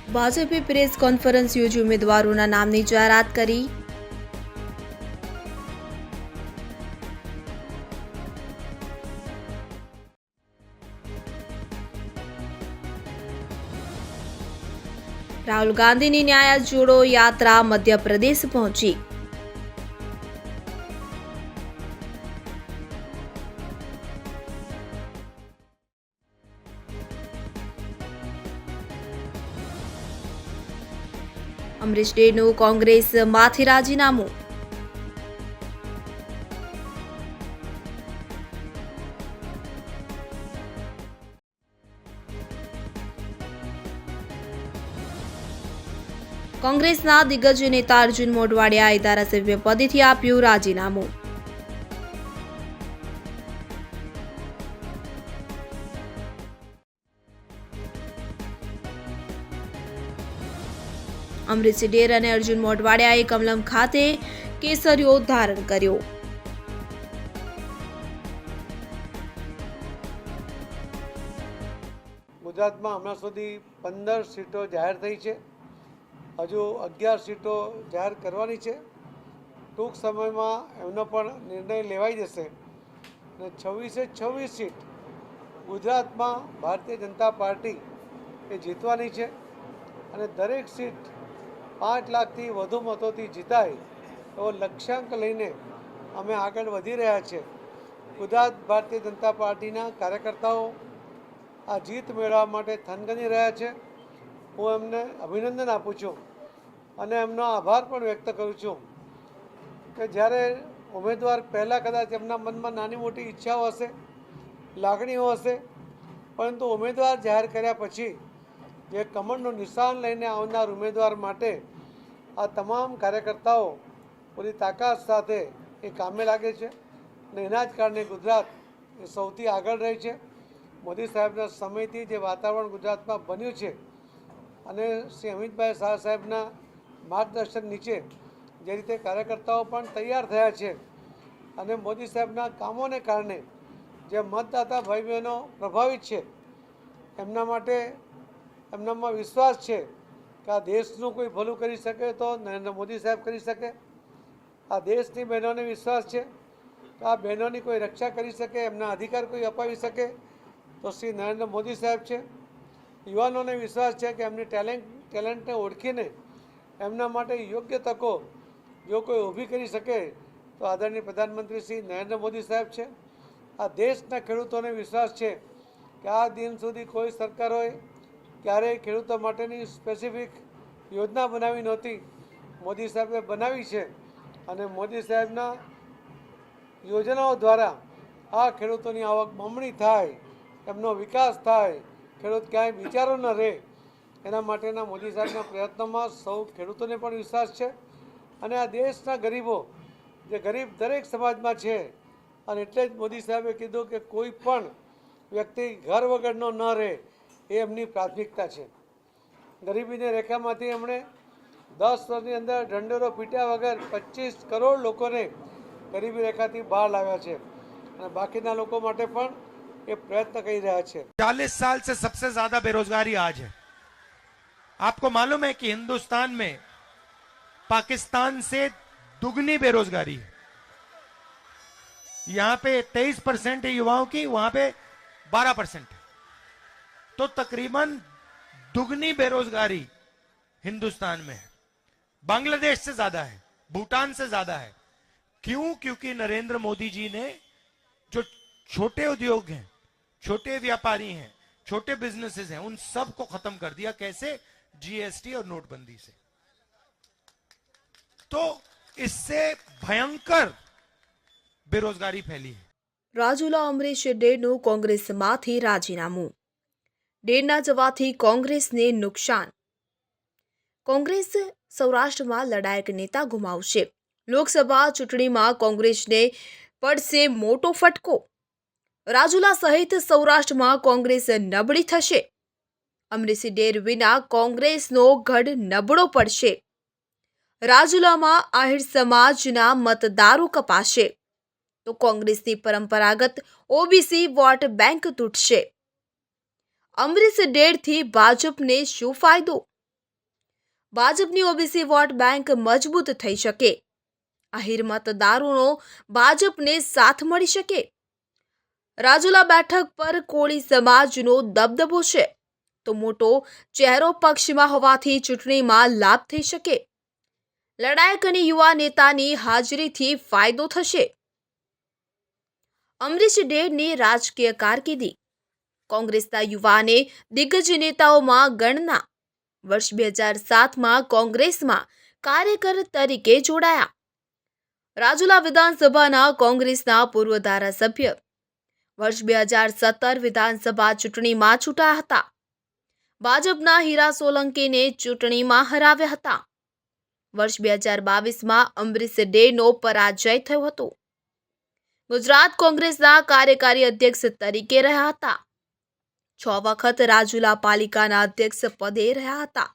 ભાજપે press conference યોજી ઉમેદવારોના નામની જાહેરાત કરી। રાહુલ ગાંધીની ન્યાય જોડો યાત્રા મધ્યપ્રદેશ પહોંચી। અમરીશ ડેરનું કોંગ્રેસમાંથી રાજીનામું। કોંગ્રેસના દિગ્ગજ નેતા અર્જુન મોઢવાડિયાએ ધારાસભ્ય પદેથી આપ્યું રાજીનામું। અમરીશ ડેર અને અર્જુન મોઢવાડિયાએ કમલમ ખાતે કેસરીઓ ધારણ કર્યો। ગુજરાતમાં હમણાં સુધી 15 સીટો જાહેર થઈ છે। હજુ 11 સીટો જાહેર કરવાની છે। ટૂંક સમયમાં એમનો પણ નિર્ણય લેવાઈ જશે અને 26 સીટ ગુજરાતમાં ભારતીય જનતા પાર્ટી એ જીતવાની છે અને દરેક સીટ 5 લાખથી વધુ મતોથી જીતાય એવો લક્ષ્યાંક લઈને અમે આગળ વધી રહ્યા છીએ। ગુજરાત ભારતીય જનતા પાર્ટીના કાર્યકર્તાઓ આ જીત મેળવવા માટે થનગની રહ્યા છે। હું એમને અભિનંદન આપું છું અને એમનો આભાર પણ વ્યક્ત કરું છું કે જ્યારે ઉમેદવાર પહેલાં કદાચ એમના મનમાં નાની મોટી ઈચ્છાઓ હશે, લાગણીઓ હશે, પરંતુ ઉમેદવાર જાહેર કર્યા પછી જે કમળનું નિશાન લઈને આવનાર ઉમેદવાર માટે આ તમામ કાર્યકર્તાઓ પૂરી તાકાત સાથે એ કામે લાગે છે અને એના જ કારણે ગુજરાત એ સૌથી આગળ રહે છે। મોદી સાહેબના સમયથી જે વાતાવરણ ગુજરાતમાં બન્યું છે અને શ્રી અમિતભાઈ શાહ સાહેબના માર્ગદર્શન નીચે જે રીતે કાર્યકર્તાઓ પણ તૈયાર થયા છે અને મોદી સાહેબના કામોને કારણે જે મતદાતા ભાઈ બહેનો પ્રભાવિત છે એમના માટે એમનામાં વિશ્વાસ છે કે આ દેશનું કોઈ ભલું કરી શકે તો નરેન્દ્ર મોદી સાહેબ કરી શકે। આ દેશની બહેનોને વિશ્વાસ છે કે આ બહેનોની કોઈ રક્ષા કરી શકે, એમના અધિકાર કોઈ અપાવી શકે તો શ્રી નરેન્દ્ર મોદી સાહેબ છે। યુવાનોને વિશ્વાસ છે કે એમની ટેલેન્ટને ઓળખીને એમના માટે યોગ્ય તકો જો કોઈ ઊભી કરી શકે તો આદરણીય પ્રધાનમંત્રી શ્રી નરેન્દ્ર મોદી સાહેબ છે। આ દેશના ખેડૂતોને વિશ્વાસ છે કે આ દિન સુધી કોઈ સરકારોએ ક્યારેય ખેડૂતો માટેની સ્પેસિફિક યોજના બનાવી નહોતી, મોદી સાહેબે બનાવી છે અને મોદી સાહેબના યોજનાઓ દ્વારા આ ખેડૂતોની આવક બમણી થાય, એમનો વિકાસ થાય, ખેડૂત ક્યાંય બિચારો ન રહે એના માટેના મોદી સાહેબના પ્રયત્નોમાં સૌ ખેડૂતોને પણ વિશ્વાસ છે અને આ દેશના ગરીબો જે ગરીબ દરેક સમાજમાં છે અને એટલે જ મોદી સાહેબે કીધું કે કોઈ પણ વ્યક્તિ ઘર વગરનો ન રહે એ એમની પ્રાથમિકતા છે। ગરીબીની રેખામાંથી એમણે 10 વર્ષની અંદર ઢંઢેરો પીટ્યા વગર 25 કરોડ લોકોને ગરીબી રેખાથી બહાર લાવ્યા છે અને બાકીના લોકો માટે પણ ये प्रयत्न कर रहा है। 40 साल से सबसे ज्यादा बेरोजगारी आज है। आपको मालूम है कि हिंदुस्तान में पाकिस्तान से दुगनी बेरोजगारी है। यहां पे 23% है युवाओं की, वहां पे 12% है, तो तकरीबन दुगनी बेरोजगारी हिंदुस्तान में है। बांग्लादेश से ज्यादा है, भूटान से ज्यादा है। क्यों? क्योंकि नरेंद्र मोदी जी ने जो छोटे उद्योग हैं, छोटे व्यापारी हैं, छोटे बिजनेसेस हैं, उन सब को खत्म कर दिया। कैसे? जीएसटी और नोटबंदी से। तो इससे भयंकर बेरोजगारी फैली है। રાજુલા અમરીશ ડેરનું કોંગ્રેસમાંથી રાજીનામું। ડેરના જવાથી કોંગ્રેસને નુકસાન। કોંગ્રેસ સૌરાષ્ટ્રમાં લડાયક નેતા ગુમાવશે। લોકસભા ચૂંટણીમાં કોંગ્રેસને પડશે મોટો ફટકો। રાજુલા સહિત સૌરાષ્ટ્રમાં કોંગ્રેસ નબળી થશે। અમરીશ ડેર વિના કોંગ્રેસનો ગઢ નબળો પડશે। રાજુલામાં આહિર સમાજના મતદારો કપાશે તો કોંગ્રેસની પરંપરાગત ઓબીસી વોટ બેંક તૂટશે। અમરીશ ડેરથી ભાજપને શું ફાયદો? ભાજપની ઓબીસી વોટ બેંક મજબૂત થઈ શકે, આહિર મતદારોનો ભાજપને સાથ મળી શકે। રાજુલા બેઠક પર કોળી સમાજનો દબદબો છે, તો મોટો ચહેરો પક્ષમાં હોવાથી ચૂંટણીમાં લાભ થઈ શકે। લડાયક અને યુવા નેતાની હાજરીથી ફાયદો થશે। અમરીશ ડેરની રાજકીય કારકિર્દી। કોંગ્રેસના યુવાને દિગ્ગજ નેતાઓમાં ગણના। વર્ષ 2007માં કોંગ્રેસમાં કાર્યકર તરીકે જોડાયા। રાજુલા વિધાનસભાના કોંગ્રેસના પૂર્વ ધારાસભ્ય। વર્ષ 2017 વિધાનસભા ચૂંટણીમાં ચૂંટાયા હતા। ભાજપના હીરા સોલંકીને ચૂંટણીમાં હરાવ્યા હતા। વર્ષ 2022માં અમરીશ ડેનો પરાજય થયો હતો। ગુજરાત કોંગ્રેસના કાર્યકારી અધ્યક્ષ તરીકે રહ્યા હતા। 6 વખત રાજુલા પાલિકાના અધ્યક્ષ પદે રહ્યા હતા।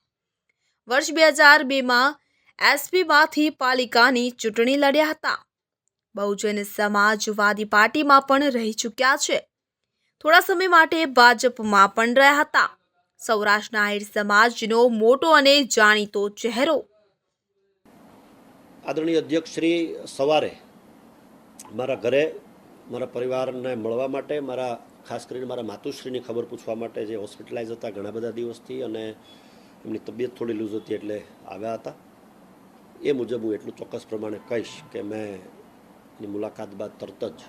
વર્ષ 2002માં એસપીમાંથી પાલિકાની ચૂંટણી લડ્યા હતા। બહુજન સમાજવાદી પાર્ટીમાં પણ રહી ચૂક્યા છે। થોડા સમય માટે ભાજપમાં પણ રહ્યા હતા। સૌરાષ્ટ્રના આહિર સમાજનો મોટો અને જાણીતો ચહેરો। આદરણીય અધ્યક્ષ શ્રી સવારે મારા ઘરે મારા પરિવારને મળવા માટે, મારા ખાસ કરીને મારા માતુશ્રીની ખબર પૂછવા માટે, જે હોસ્પિટલાઇઝ હતા ઘણા બધા દિવસથી અને એમની તબિયત થોડી લૂઝ હતી એટલે આવ્યા હતા। એ મુજબ હું એટલું ચોક્કસ પ્રમાણે કહીશ કે મેં એની મુલાકાત બાદ તરત જ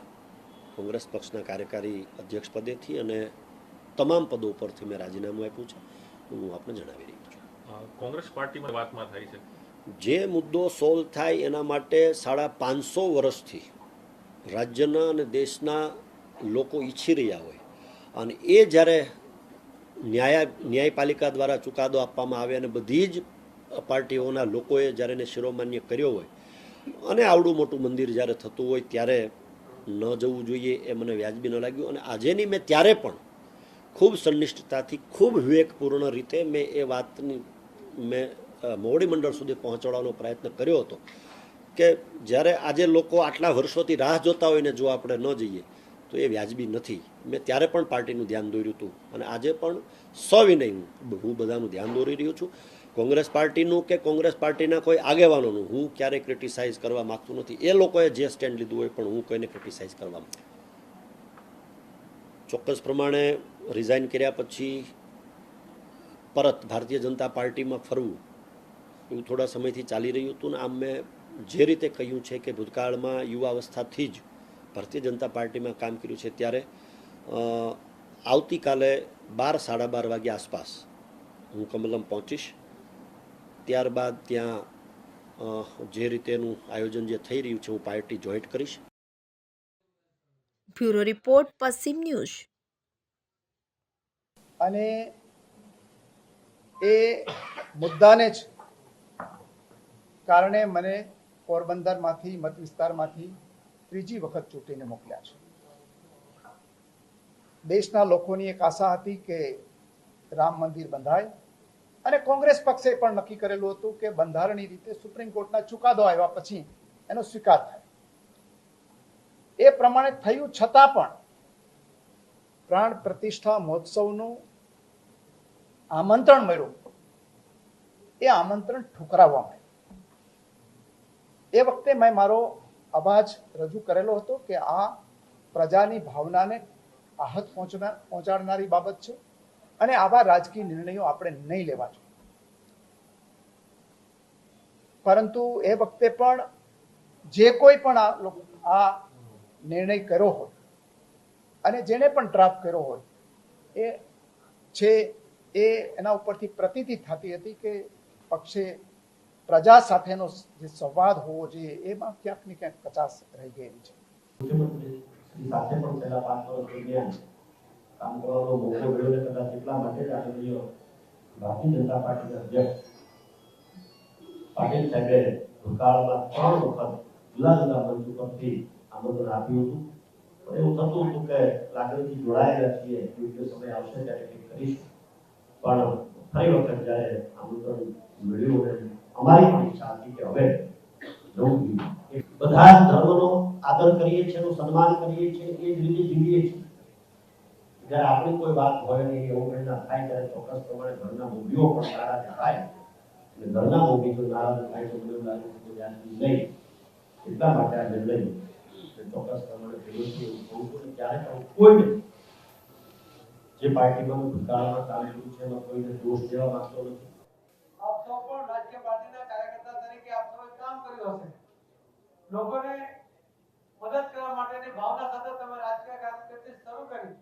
કોંગ્રેસ પક્ષના કાર્યકારી અધ્યક્ષ પદેથી અને તમામ પદો ઉપરથી મેં રાજીનામું આપ્યું છે, હું આપને જણાવી રહ્યો છું। કોંગ્રેસ પાર્ટીમાં વાતમાં થાય છે જે મુદ્દો સોલ્વ થાય એના માટે 550 વર્ષથી રાજ્યના અને દેશના લોકો ઈચ્છી રહ્યા હોય અને એ જ્યારે ન્યાયપાલિકા દ્વારા ચુકાદો આપવામાં આવે અને બધી જ પાર્ટીઓના લોકોએ જ્યારે એને શિરોમાન્ય કર્યો હોય અને આવડું મોટું મંદિર જ્યારે થતું હોય ત્યારે ન જવું જોઈએ એ મને વ્યાજબી ન લાગ્યું। અને આજેની મેં ત્યારે પણ ખૂબ સંનિષ્ઠતાથી, ખૂબ વિવેકપૂર્ણ રીતે મેં એ વાતની મેં મોવડી મંડળ સુધી પહોંચાડવાનો પ્રયત્ન કર્યો હતો કે જ્યારે આજે લોકો આટલા વર્ષોથી રાહ જોતા હોય ને જો આપણે ન જઈએ તો એ વ્યાજબી નથી। મેં ત્યારે પણ પાર્ટીનું ધ્યાન દોર્યું હતું અને આજે પણ સવિનય હું બધાનું ધ્યાન દોરી રહ્યો છું। કોંગ્રેસ પાર્ટીનું કે કોંગ્રેસ પાર્ટીના કોઈ આગેવાનોનું હું ક્યારેય ક્રિટિસાઇઝ કરવા માગતું નથી। એ લોકોએ જે સ્ટેન્ડ લીધું હોય પણ હું કોઈને ક્રિટિસાઇઝ કરવા ચોક્કસ પ્રમાણે રિઝાઇન કર્યા પછી પરત ભારતીય જનતા પાર્ટીમાં ફરવું એવું થોડા સમયથી ચાલી રહ્યું હતું ને આમ મેં જે રીતે કહ્યું છે કે ભૂતકાળમાં યુવાવસ્થાથી જ ભારતીય જનતા પાર્ટીમાં કામ કર્યું છે ત્યારે આવતીકાલે 12 સાડા 12 વાગ્યા આસપાસ હું કમલમ પહોંચીશ। ત્યારબાદ ત્યાં જે રીતેનું આયોજન જે થઈ રહ્યું છે હું પાર્ટી જોઈન્ટ કરીશ। બ્યુરો રિપોર્ટ, પશ્ચિમ ન્યૂઝ। અને એ મુદ્દાને જ કારણે મને પોરબંદરમાંથી મત વિસ્તારમાંથી ત્રીજી વખત ચૂંટીને મોકલ્યા છે। દેશના લોકોની એક આશા હતી કે રામ મંદિર બંધાય અને કોંગ્રેસ પક્ષે પણ નક્કી કરેલું હતું કે બંધારણીય રીતે સુપ્રીમ કોર્ટના ચુકાદો આવ્યા પછી એનો સ્વીકાર થાય। એ પ્રમાણે થયું છતાં પણ પ્રાણ પ્રતિષ્ઠા મહોત્સવનું આમંત્રણ મળ્યું, એ આમંત્રણ ઠુકરાવવામાં આવ્યું। એ વખતે મેં મારો અવાજ રજૂ કરેલો હતો કે આ પ્રજાની ભાવનાને આહત પહોંચાડનારી બાબત છે અને આવા રાજકીય નિર્ણયો આપણે નહીં લેવા જોઈએ। પરંતુ એ વખતે પણ જે કોઈ પણ આ નિર્ણય કર્યો હોય અને જેને પણ ડ્રાફ્ટ કર્યો હોય એ છે એ એના ઉપરથી પ્રતીતિ થતી હતી કે પક્ષે પ્રજા સાથેનો જે સંવાદ હોવો જોઈએ એમાં ક્યાંક ને ક્યાંક કચાશ રહી ગયેલી છે। મુખ્યમંત્રી સાથે પણ છેલ્લા 5 વર્ષ દરમિયાન કામ કરવાનો મોકો મળ્યો ને કદાચ એટલા માટે જ આદરણીય ભારતીય જનતા પાર્ટીના અધ્યક્ષ પાટીલ સાહેબે ભૂતકાળમાં 3 વખત જુદા જુદા મંચ ઉપરથી આમંત્રણ આપ્યું હતું પણ એવું થતું હતું કે લાગણીથી જોડાયેલા છીએ, યોગ્ય સમય આવશે ત્યારે કંઈક કરીશું। પણ ફરી વખત જ્યારે આમંત્રણ મળ્યું અને અમારી પણ ઈચ્છા હતી કે હવે જવું જોઈએ, બધા ધર્મનો આદર કરીએ છીએ, એનું સન્માન કરીએ છીએ, એ જ રીતે જીવીએ છીએ। જ્યારે આપણી કોઈ વાત હોય નહીં, એવું કંઈ ના થાય ત્યારે ચોક્કસ પ્રમાણે ઘરના મૂલ્યો પણ સારા થાય એટલે ઘરના મોભી જો નારાજ થાય તો મને એવું લાગે છે કે વ્યાજબી નહીં. એટલા માટે આ નિર્ણય ચોક્કસ પ્રમાણે થયો છે એવું કહું છું. અને ક્યારે પણ કોઈને જે પાર્ટીમાં ભૂતકાળમાં કામ કર્યું છે એમાં કોઈને દોષ દેવા માંગતો નથી. આપ સૌ પણ રાજકીય પાર્ટીના કાર્યકર્તા તરીકે આપ સૌએ કામ કર્યું હશે. લોકોને મદદ કરવા માટેની ભાવના સાથે તમે રાજકીય કારકિર્દી શરૂ કરી,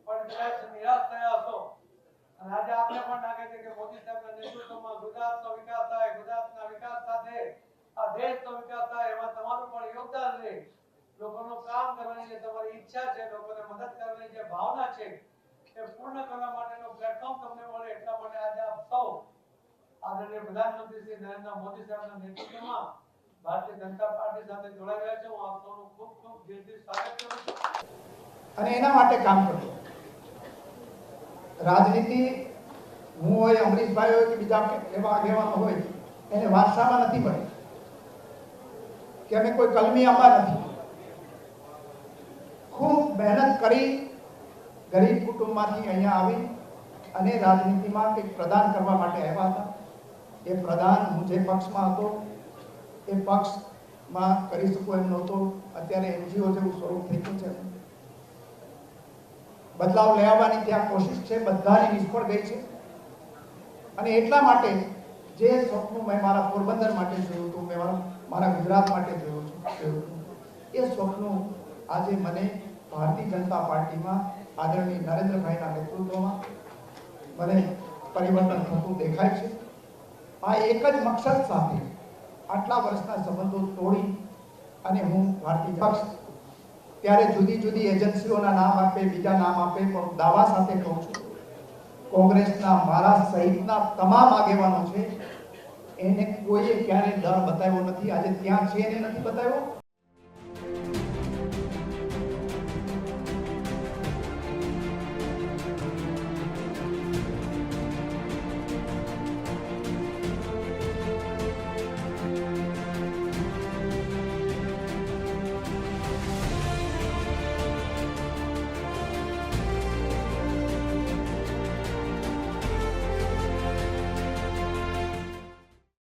પણ કદાચ નિરાશ થયા હશો. અને આજે આપને પણ લાગે છે કે મોદી સાહેબના નેતૃત્વમાં ગુજરાતનો વિકાસ થાય, ગુજરાતના વિકાસ સાથે આ દેશનો વિકાસ થાય, એમાં તમારું પણ યોગદાન રહે. લોકોનું કામ કરવાની જે તમારી ઈચ્છા છે, લોકોને મદદ કરવાની જે ભાવના છે, એ પૂર્ણ કરવા માટેનો પ્લેટફોર્મ તમને મળે, એટલા માટે આજે આપ સૌ આદરણીય પ્રધાનમંત્રી શ્રી નરેન્દ્ર મોદી સાહેબના નેતૃત્વમાં ભારતીય જનતા પાર્ટી સાથે જોડાઈ રહ્યા છે. હું આપ સૌનું ખૂબ ખૂબ દિલથી સ્વાગત કરું છું અને એના માટે કામ કરજો. રાજનીતિ હું હોય, અમરીશભાઈ હોય કે બીજા એવા આગેવાનો હોય, એને વારસામાં નથી મળી કે અમે કોઈ કલમી આંબા નથી. ખૂબ મહેનત કરી ગરીબ કુટુંબમાંથી અહીંયા આવી અને રાજનીતિમાં કંઈક પ્રદાન કરવા માટે આવ્યા હતા. એ પ્રદાન હું જે પક્ષમાં હતો એ પક્ષમાં કરી શકું એમ નહોતો. અત્યારે એનજીઓ જેવું સ્વરૂપ થઈ ગયું છે. બદલાવ લઈ આવવાની ત્યાં કોશિશ છે, બધાની નિષ્ફળ ગઈ છે. અને એટલા માટે જે સ્વપ્ન મેં મારા પોરબંદર માટે જોયું હતું, મેં મારા ગુજરાત માટે જોયું હતું, એ સ્વપ્ન આજે મને ભારતીય જનતા પાર્ટીમાં આદરણીય નરેન્દ્રભાઈના નેતૃત્વમાં મને પરિવર્તન થતું દેખાય છે. આ એક જ મકસદ સાથે આટલા વર્ષના સંબંધો તોડી અને હું ભારતીય પક્ષ ત્યારે જુદી જુદી એજન્સીઓના નામ આપે, બીજા નામ આપે, પણ દાવા સાથે કહું છું, કોંગ્રેસના મારા સહિતના તમામ આગેવાનો છે, એને કોઈએ ક્યારે ડર બતાવ્યો નથી. આજે ત્યાં છે એને નથી બતાવ્યો,